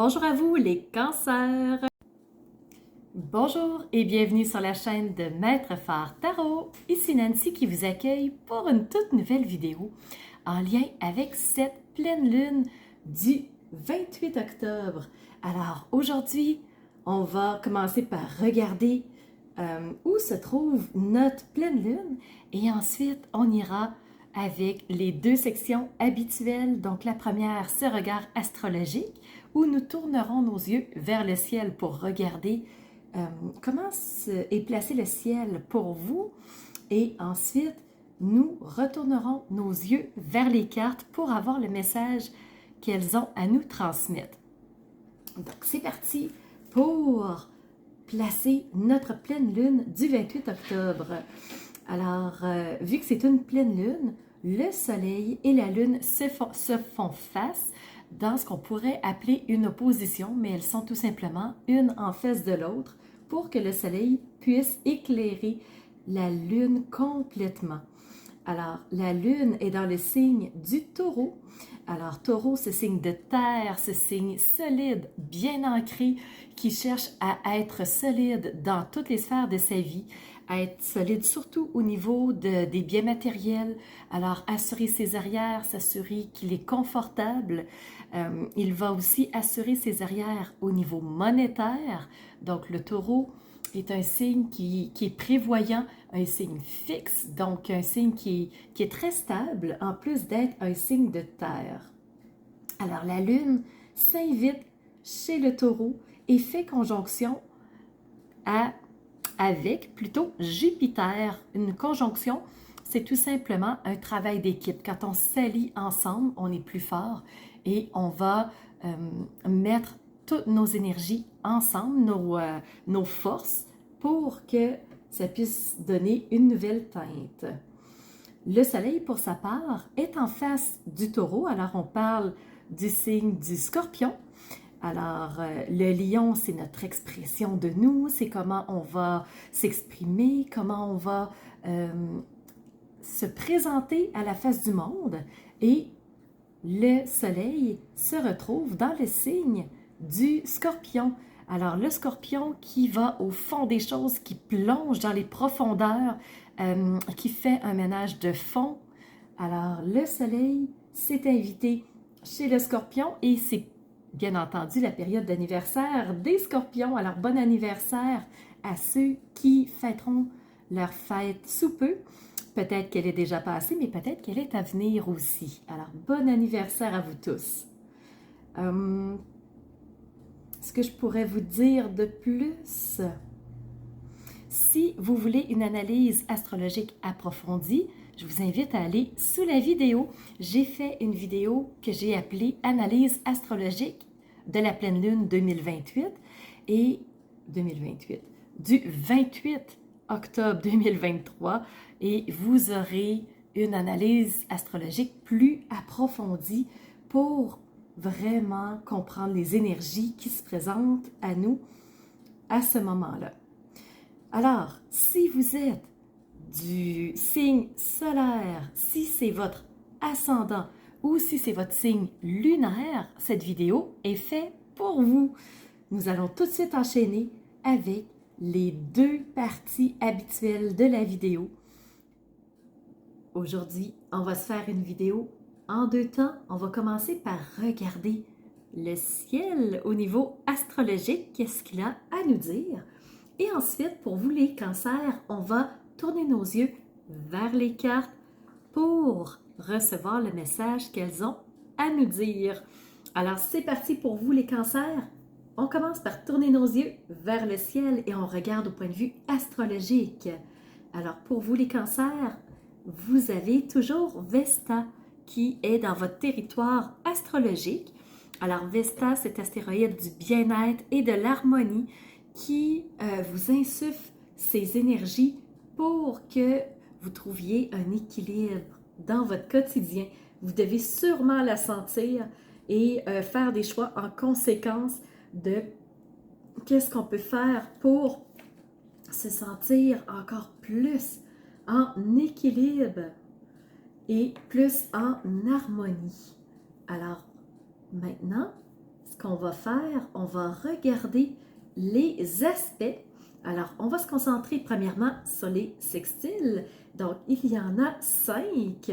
Bonjour à vous les cancers! Bonjour et bienvenue sur la chaîne de Maître Phare Tarot. Ici Nancy qui vous accueille pour une toute nouvelle vidéo en lien avec cette pleine lune du 28 octobre. Alors aujourd'hui, on va commencer par regarder où se trouve notre pleine lune et ensuite on ira avec les deux sections habituelles. Donc la première, ce regard astrologique où nous tournerons nos yeux vers le ciel pour regarder comment est placé le ciel pour vous. Et ensuite, nous retournerons nos yeux vers les cartes pour avoir le message qu'elles ont à nous transmettre. Donc c'est parti pour placer notre pleine lune du 28 octobre. Alors, vu que c'est une pleine lune, le soleil et la lune se font face dans ce qu'on pourrait appeler une opposition, mais elles sont tout simplement une en face de l'autre pour que le soleil puisse éclairer la lune complètement. Alors, la lune est dans le signe du taureau. Alors, taureau, ce signe de terre, ce signe solide, bien ancré, qui cherche à être solide dans toutes les sphères de sa vie, à être solide surtout au niveau des biens matériels. Alors, assurer ses arrières, s'assurer qu'il est confortable. Il va aussi assurer ses arrières au niveau monétaire. Donc, le taureau est un signe qui est prévoyant, un signe fixe, donc un signe qui est très stable, en plus d'être un signe de terre. Alors, la lune s'invite chez le taureau et fait conjonction avec plutôt Jupiter. Une conjonction, c'est tout simplement un travail d'équipe. Quand on s'allie ensemble, on est plus fort et on va mettre toutes nos énergies ensemble, nos forces, pour que ça puisse donner une nouvelle teinte. Le soleil, pour sa part, est en face du taureau. Alors, on parle du signe du scorpion. Alors, le lion, c'est notre expression de nous, c'est comment on va s'exprimer, comment on va se présenter à la face du monde. Et le soleil se retrouve dans le signe du scorpion. Alors, le scorpion qui va au fond des choses, qui plonge dans les profondeurs, qui fait un ménage de fond. Alors, le soleil s'est invité chez le scorpion et c'est bien entendu la période d'anniversaire des scorpions. Alors, bon anniversaire à ceux qui fêteront leur fête sous peu. Peut-être qu'elle est déjà passée, mais peut-être qu'elle est à venir aussi. Alors, bon anniversaire à vous tous. Ce que je pourrais vous dire de plus, si vous voulez une analyse astrologique approfondie, je vous invite à aller sous la vidéo. J'ai fait une vidéo que j'ai appelée « Analyse astrologique de la pleine lune 2028 » et 2028, du 28 octobre 2023, et vous aurez une analyse astrologique plus approfondie pour vraiment comprendre les énergies qui se présentent à nous à ce moment-là. Alors, si vous êtes du signe solaire, si c'est votre ascendant ou si c'est votre signe lunaire, cette vidéo est faite pour vous. Nous allons tout de suite enchaîner avec les deux parties habituelles de la vidéo. Aujourd'hui, on va se faire une vidéo en deux temps. On va commencer par regarder le ciel au niveau astrologique, qu'est-ce qu'il a à nous dire. Et ensuite, pour vous les cancers, on va tourner nos yeux vers les cartes pour recevoir le message qu'elles ont à nous dire. Alors, c'est parti pour vous les cancers. On commence par tourner nos yeux vers le ciel et on regarde au point de vue astrologique. Alors, pour vous les cancers, vous avez toujours Vesta qui est dans votre territoire astrologique. Alors, Vesta, cet astéroïde du bien-être et de l'harmonie qui vous insuffle ces énergies pour que vous trouviez un équilibre dans votre quotidien. Vous devez sûrement la sentir et faire des choix en conséquence de qu'est-ce qu'on peut faire pour se sentir encore plus en équilibre et plus en harmonie. Alors, maintenant, ce qu'on va faire, on va regarder les aspects. Alors, on va se concentrer premièrement sur les sextiles. Donc, il y en a 5.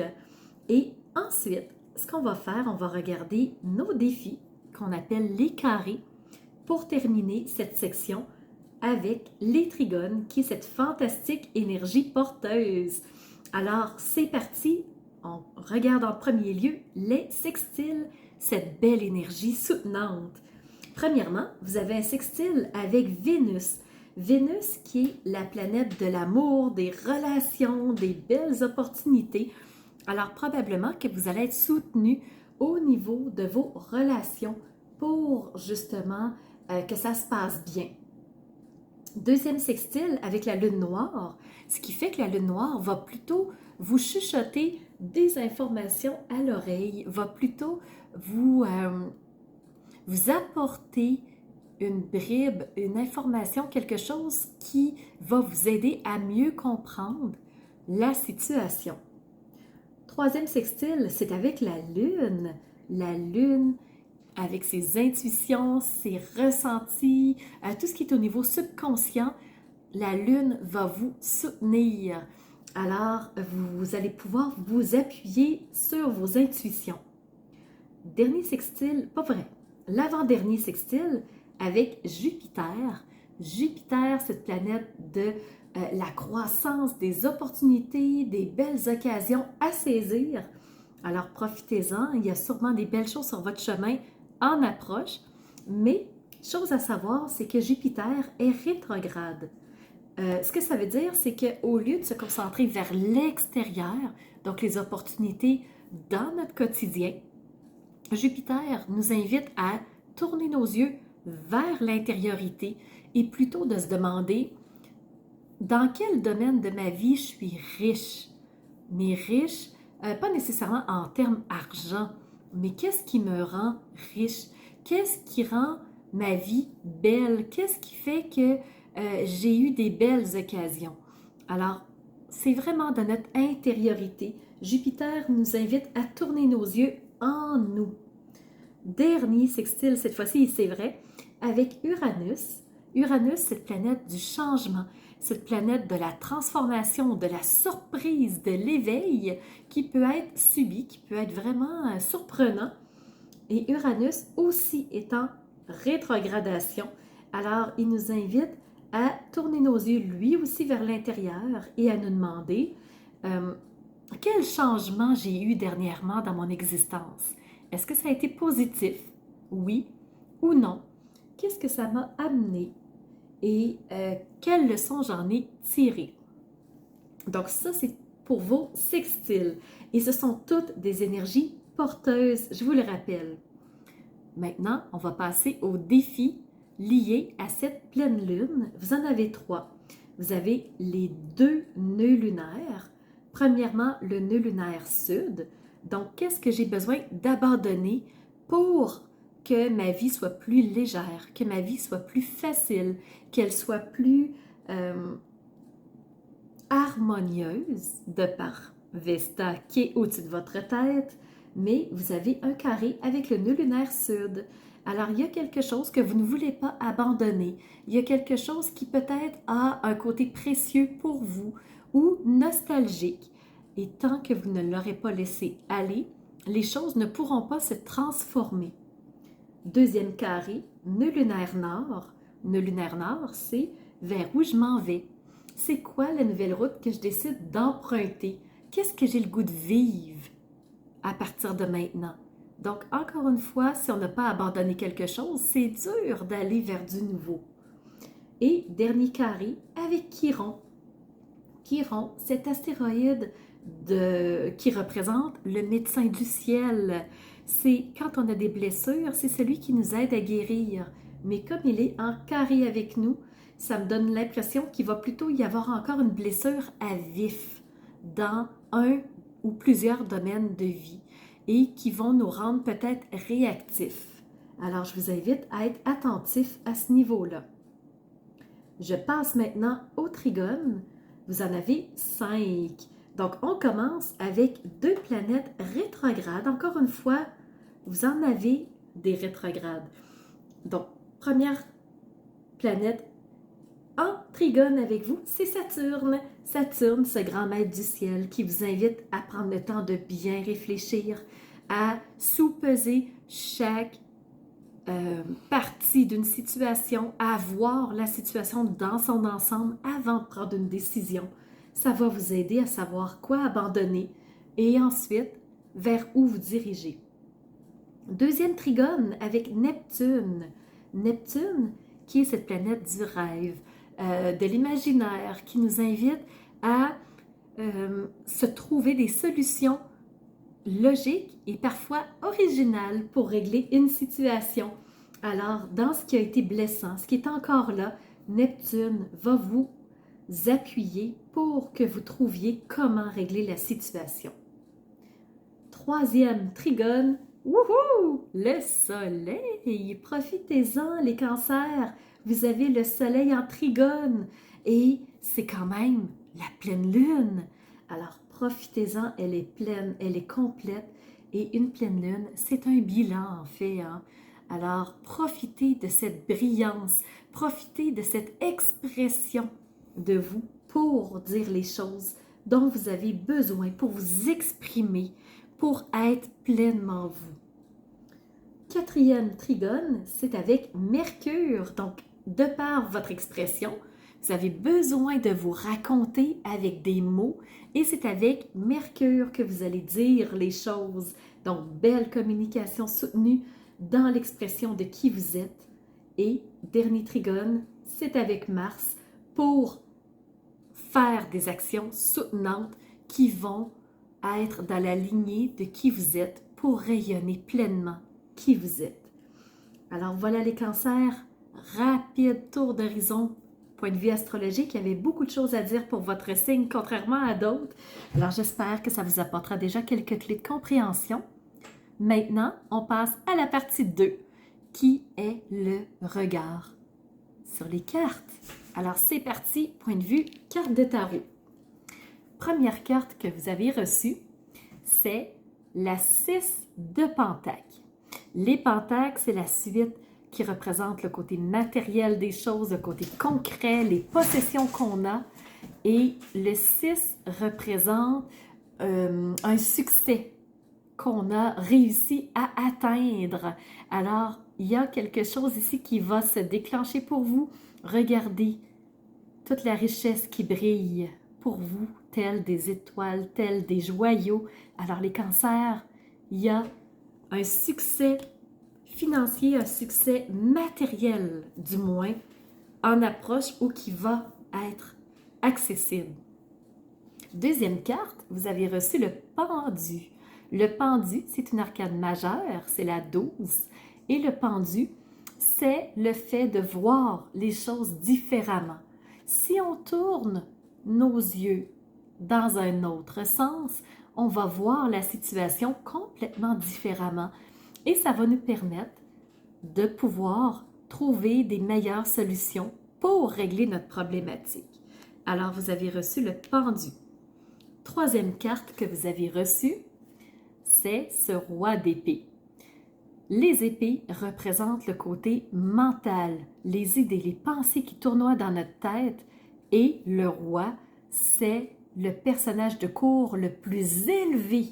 Et ensuite, ce qu'on va faire, on va regarder nos défis qu'on appelle les carrés pour terminer cette section avec les trigones, qui est cette fantastique énergie porteuse. Alors, c'est parti. On regarde en premier lieu les sextiles, cette belle énergie soutenante. Premièrement, vous avez un sextile avec Vénus. Vénus qui est la planète de l'amour, des relations, des belles opportunités. Alors, probablement que vous allez être soutenu au niveau de vos relations pour justement que ça se passe bien. Deuxième sextile avec la lune noire, ce qui fait que la lune noire va plutôt vous chuchoter des informations à l'oreille, va plutôt vous apporter une bribe, une information, quelque chose qui va vous aider à mieux comprendre la situation. Troisième sextile, c'est avec la lune. La lune avec ses intuitions, ses ressentis, tout ce qui est au niveau subconscient, la lune va vous soutenir. Alors, vous allez pouvoir vous appuyer sur vos intuitions. Dernier sextile, pas vrai, l'avant-dernier sextile avec Jupiter. Jupiter, cette planète de la croissance, des opportunités, des belles occasions à saisir. Alors, profitez-en, il y a sûrement des belles choses sur votre chemin en approche, mais chose à savoir, c'est que Jupiter est rétrograde. Ce que ça veut dire, c'est qu'au lieu de se concentrer vers l'extérieur, donc les opportunités dans notre quotidien, Jupiter nous invite à tourner nos yeux vers l'intériorité et plutôt de se demander dans quel domaine de ma vie je suis riche. Mais riche, pas nécessairement en termes argent, mais qu'est-ce qui me rend riche? Qu'est-ce qui rend ma vie belle? Qu'est-ce qui fait que j'ai eu des belles occasions? Alors, c'est vraiment de notre intériorité. Jupiter nous invite à tourner nos yeux en nous. Dernier sextile, cette fois-ci, c'est vrai, avec Uranus. Uranus, cette planète du changement, cette planète de la transformation, de la surprise, de l'éveil qui peut être subi, qui peut être vraiment surprenant. Et Uranus aussi est en rétrogradation. Alors, il nous invite à tourner nos yeux lui aussi vers l'intérieur et à nous demander quel changement j'ai eu dernièrement dans mon existence. Est-ce que ça a été positif? Oui ou non? Qu'est-ce que ça m'a amené? Et quelles leçons j'en ai tirées? Donc ça, c'est pour vos sextiles. Et ce sont toutes des énergies porteuses, je vous le rappelle. Maintenant, on va passer aux défis liés à cette pleine lune. Vous en avez 3. Vous avez les 2 nœuds lunaires. Premièrement, le nœud lunaire sud. Donc, qu'est-ce que j'ai besoin d'abandonner pour que ma vie soit plus légère, que ma vie soit plus facile, qu'elle soit plus harmonieuse de par Vesta qui est au-dessus de votre tête, mais vous avez un carré avec le nœud lunaire sud. Alors, il y a quelque chose que vous ne voulez pas abandonner. Il y a quelque chose qui peut-être a un côté précieux pour vous ou nostalgique. Et tant que vous ne l'aurez pas laissé aller, les choses ne pourront pas se transformer. Deuxième carré, nœud lunaire nord. Nœud lunaire nord, c'est vers où je m'en vais. C'est quoi la nouvelle route que je décide d'emprunter? Qu'est-ce que j'ai le goût de vivre à partir de maintenant? Donc, encore une fois, si on n'a pas abandonné quelque chose, c'est dur d'aller vers du nouveau. Et dernier carré, avec Chiron. Chiron, cet astéroïde qui représente le médecin du ciel. C'est quand on a des blessures, c'est celui qui nous aide à guérir. Mais comme il est en carré avec nous, ça me donne l'impression qu'il va plutôt y avoir encore une blessure à vif dans un ou plusieurs domaines de vie et qui vont nous rendre peut-être réactifs. Alors, je vous invite à être attentif à ce niveau-là. Je passe maintenant au trigone. Vous en avez 5. Donc, on commence avec 2 planètes rétrogrades. Encore une fois, vous en avez des rétrogrades. Donc, première planète en trigone avec vous, c'est Saturne. Saturne, ce grand maître du ciel qui vous invite à prendre le temps de bien réfléchir, à sous-peser chaque partie d'une situation, à voir la situation dans son ensemble avant de prendre une décision. Ça va vous aider à savoir quoi abandonner et ensuite vers où vous diriger. Deuxième trigone avec Neptune. Neptune, qui est cette planète du rêve, de l'imaginaire, qui nous invite à se trouver des solutions logiques et parfois originales pour régler une situation. Alors, dans ce qui a été blessant, ce qui est encore là, Neptune va vous appuyer pour que vous trouviez comment régler la situation. Troisième trigone, wouhou, le soleil. Profitez-en, les cancers. Vous avez le soleil en trigone et c'est quand même la pleine lune. Alors, profitez-en, elle est pleine, elle est complète. Et une pleine lune, c'est un bilan en fait. Hein? Alors, profitez de cette brillance, profitez de cette expression de vous pour dire les choses dont vous avez besoin, pour vous exprimer, pour être pleinement vous. Quatrième trigone, c'est avec Mercure. Donc, de par votre expression, vous avez besoin de vous raconter avec des mots et c'est avec Mercure que vous allez dire les choses. Donc, belle communication soutenue dans l'expression de qui vous êtes. Et dernier trigone, c'est avec Mars pour faire des actions soutenantes qui vont être dans la lignée de qui vous êtes pour rayonner pleinement qui vous êtes. Alors voilà les cancers, rapide tour d'horizon, point de vue astrologique, il y avait beaucoup de choses à dire pour votre signe, contrairement à d'autres. Alors j'espère que ça vous apportera déjà quelques clés de compréhension. Maintenant, on passe à la partie 2, qui est le regard sur les cartes. Alors c'est parti, point de vue carte de tarot. Première carte que vous avez reçue, c'est la 6 de Pentacles. Les Pentacles, c'est la suite qui représente le côté matériel des choses, le côté concret, les possessions qu'on a. Et le 6 représente un succès qu'on a réussi à atteindre. Alors, il y a quelque chose ici qui va se déclencher pour vous. Regardez toute la richesse qui brille pour vous, telle des étoiles, telle des joyaux. Alors, les cancers, il y a un succès financier, un succès matériel, du moins, en approche ou qui va être accessible. Deuxième carte, vous avez reçu le pendu. Le pendu, c'est une arcane majeure, c'est la 12. Et le pendu, c'est le fait de voir les choses différemment. Si on tourne nos yeux dans un autre sens, on va voir la situation complètement différemment et ça va nous permettre de pouvoir trouver des meilleures solutions pour régler notre problématique. Alors, vous avez reçu le pendu. Troisième carte que vous avez reçue, c'est ce roi d'épée. Les épées représentent le côté mental, les idées, les pensées qui tournoient dans notre tête et le roi, c'est le personnage de cour le plus élevé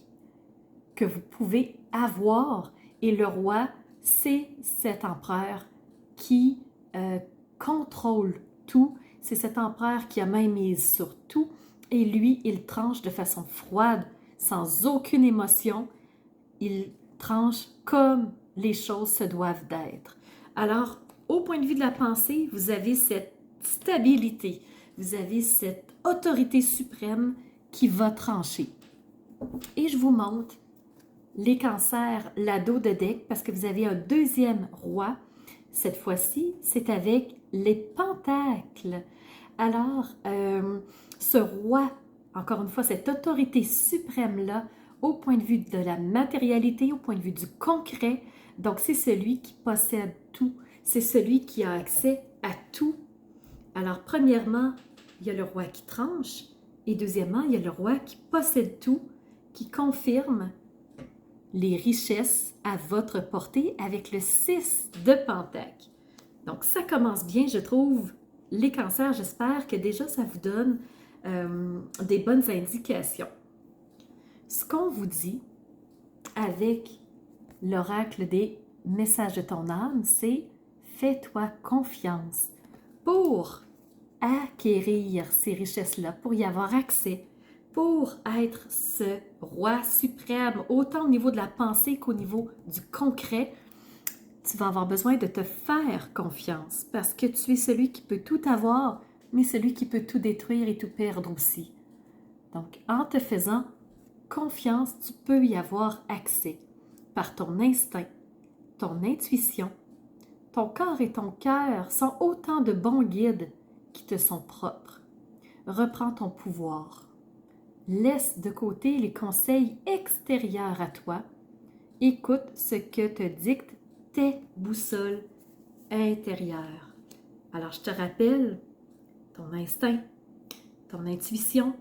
que vous pouvez avoir et le roi, c'est cet empereur qui contrôle tout, c'est cet empereur qui a main mise sur tout et lui, il tranche de façon froide, sans aucune émotion, il tranche comme les choses se doivent d'être. Alors, au point de vue de la pensée, vous avez cette stabilité, vous avez cette autorité suprême qui va trancher. Et je vous montre les cancers, l'ado de deck, parce que vous avez un deuxième roi. Cette fois-ci, c'est avec les pentacles. Alors, ce roi, encore une fois, cette autorité suprême-là, au point de vue de la matérialité, au point de vue du concret, donc c'est celui qui possède tout, c'est celui qui a accès à tout. Alors, premièrement, il y a le roi qui tranche, et deuxièmement, il y a le roi qui possède tout, qui confirme les richesses à votre portée avec le 6 de Pentacle. Donc, ça commence bien, je trouve. Les cancers, j'espère que déjà ça vous donne des bonnes indications. Ce qu'on vous dit avec l'oracle des messages de ton âme, c'est « Fais-toi confiance » pour acquérir ces richesses-là, pour y avoir accès, pour être ce roi suprême, autant au niveau de la pensée qu'au niveau du concret. Tu vas avoir besoin de te faire confiance parce que tu es celui qui peut tout avoir, mais celui qui peut tout détruire et tout perdre aussi. Donc, en te faisant confiance, tu peux y avoir accès par ton instinct, ton intuition. Ton corps et ton cœur sont autant de bons guides qui te sont propres. Reprends ton pouvoir. Laisse de côté les conseils extérieurs à toi. Écoute ce que te dictent tes boussoles intérieures. Alors, je te rappelle, ton instinct, ton intuition,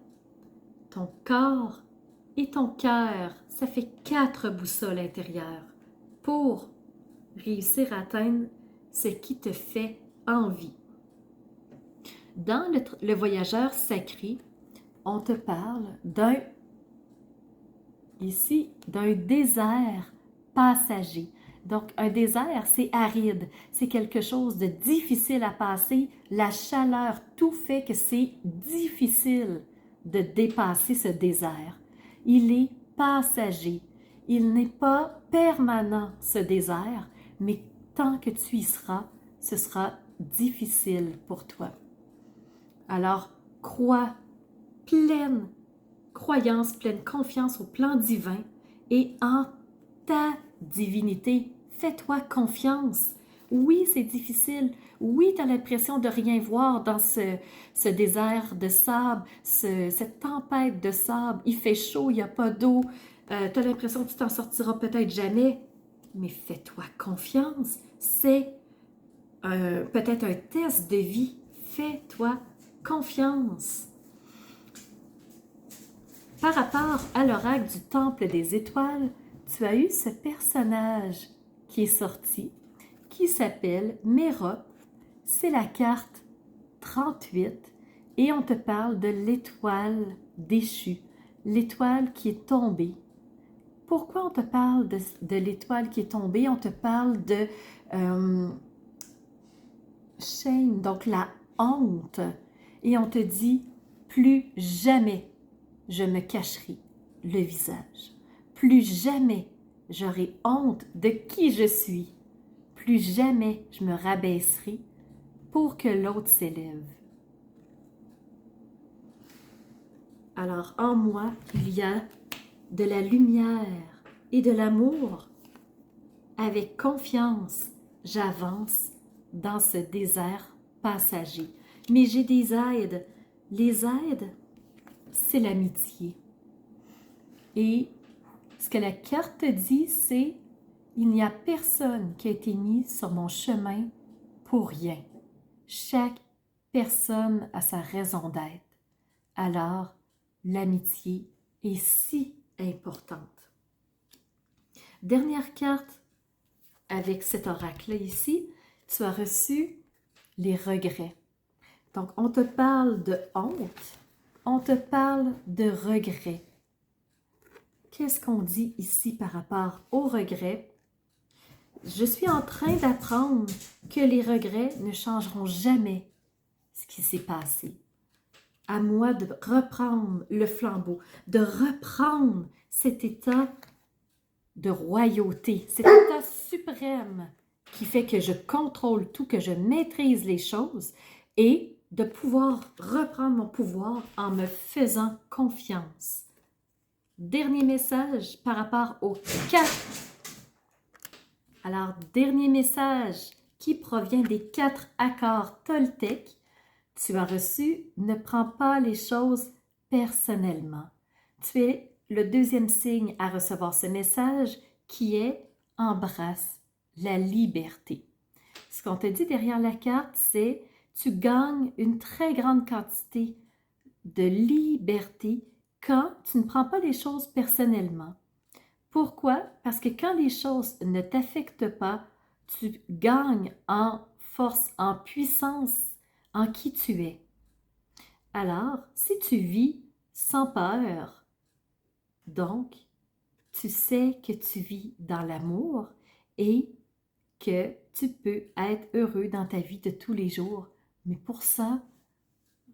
ton corps et ton cœur, ça fait 4 boussoles intérieures pour réussir à atteindre ce qui te fait envie. Dans le voyageur sacré, on te parle d'un désert passager. Donc, un désert, c'est aride, c'est quelque chose de difficile à passer. La chaleur, tout fait que c'est difficile de dépasser ce désert. Il est passager. Il n'est pas permanent, ce désert, mais tant que tu y seras, ce sera difficile pour toi. Alors, crois, pleine croyance, pleine confiance au plan divin et en ta divinité. Fais-toi confiance. Oui, c'est difficile. Oui, tu as l'impression de rien voir dans ce désert de sable, cette tempête de sable. Il fait chaud, il n'y a pas d'eau. Tu as l'impression que tu t'en sortiras peut-être jamais. Mais fais-toi confiance. C'est peut-être un test de vie. Fais-toi confiance. Par rapport à l'oracle du Temple des Étoiles, tu as eu ce personnage qui est sorti, qui s'appelle Mérope. C'est la carte 38 et on te parle de l'étoile déchue, l'étoile qui est tombée. Pourquoi on te parle de l'étoile qui est tombée? On te parle de shame, donc la honte. Et on te dit, plus jamais je me cacherai le visage. Plus jamais j'aurai honte de qui je suis. Plus jamais je me rabaisserai pour que l'autre s'élève. Alors en moi, il y a de la lumière et de l'amour. Avec confiance, j'avance dans ce désert passager. Mais j'ai des aides. Les aides, c'est l'amitié. Et ce que la carte te dit, c'est il n'y a personne qui a été mis sur mon chemin pour rien. Chaque personne a sa raison d'être. Alors, l'amitié est si importante. Dernière carte avec cet oracle-là ici, tu as reçu les regrets. Donc, on te parle de honte, on te parle de regrets. Qu'est-ce qu'on dit ici par rapport aux regrets? Je suis en train d'apprendre que les regrets ne changeront jamais ce qui s'est passé. À moi de reprendre le flambeau, de reprendre cet état de royauté, cet état suprême qui fait que je contrôle tout, que je maîtrise les choses et de pouvoir reprendre mon pouvoir en me faisant confiance. Dernier message par rapport aux 4. Alors, dernier message qui provient des 4 accords toltèques. Tu as reçu, ne prends pas les choses personnellement. Tu es le deuxième signe à recevoir ce message qui est « Embrasse la liberté ». Ce qu'on te dit derrière la carte, c'est « Tu gagnes une très grande quantité de liberté quand tu ne prends pas les choses personnellement. Pourquoi? Parce que quand les choses ne t'affectent pas, tu gagnes en force, en puissance, en qui tu es. Alors, si tu vis sans peur, donc, tu sais que tu vis dans l'amour et que tu peux être heureux dans ta vie de tous les jours. Mais pour ça,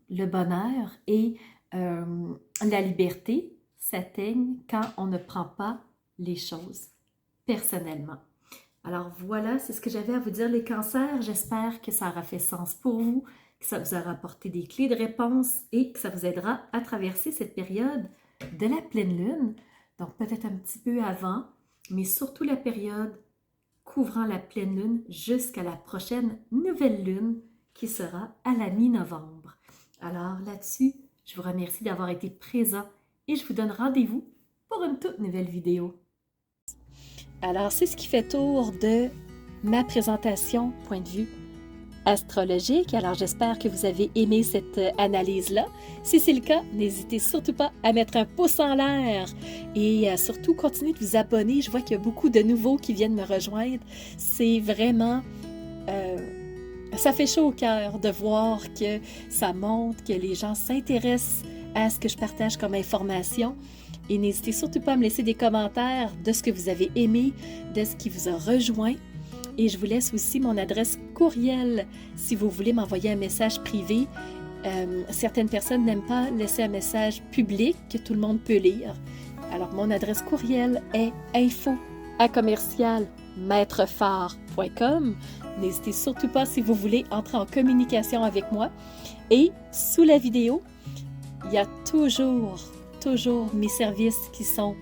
le bonheur et la liberté s'atteignent quand on ne prend pas les choses personnellement. Alors voilà, c'est ce que j'avais à vous dire les cancers. J'espère que ça aura fait sens pour vous, que ça vous aura apporté des clés de réponse et que ça vous aidera à traverser cette période de la pleine lune. Donc peut-être un petit peu avant, mais surtout la période couvrant la pleine lune jusqu'à la prochaine nouvelle lune qui sera à la mi-novembre. Alors là-dessus, je vous remercie d'avoir été présent et je vous donne rendez-vous pour une toute nouvelle vidéo. Alors, c'est ce qui fait tour de ma présentation point de vue astrologique. Alors, j'espère que vous avez aimé cette analyse-là. Si c'est le cas, n'hésitez surtout pas à mettre un pouce en l'air et surtout continuez de vous abonner. Je vois qu'il y a beaucoup de nouveaux qui viennent me rejoindre. C'est vraiment... ça fait chaud au cœur de voir que ça monte, que les gens s'intéressent à ce que je partage comme information. Et n'hésitez surtout pas à me laisser des commentaires de ce que vous avez aimé, de ce qui vous a rejoint. Et je vous laisse aussi mon adresse courriel si vous voulez m'envoyer un message privé. Certaines personnes n'aiment pas laisser un message public que tout le monde peut lire. Alors, mon adresse courriel est info@commercialmaitrefort.com. N'hésitez surtout pas si vous voulez entrer en communication avec moi. Et sous la vidéo, il y a toujours mes services qui sont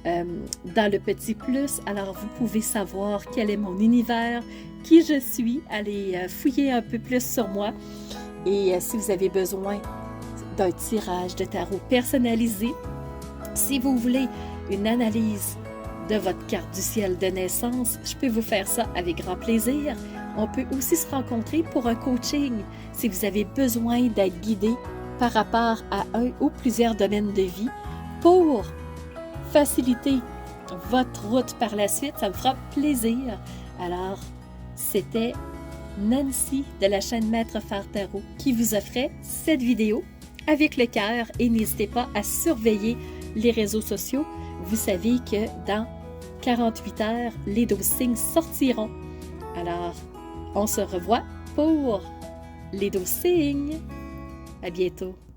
dans le petit plus. Alors, vous pouvez savoir quel est mon univers, qui je suis. Allez fouiller un peu plus sur moi. Et si vous avez besoin d'un tirage de tarot personnalisé, si vous voulez une analyse de votre carte du ciel de naissance, je peux vous faire ça avec grand plaisir. On peut aussi se rencontrer pour un coaching si vous avez besoin d'être guidé par rapport à un ou plusieurs domaines de vie pour faciliter votre route par la suite. Ça me fera plaisir. Alors, c'était Nancy de la chaîne Maître Phare Tarot qui vous offrait cette vidéo avec le cœur et n'hésitez pas à surveiller les réseaux sociaux. Vous savez que dans 48 heures, les 12 signes sortiront. Alors, on se revoit pour les 12 signes. À bientôt.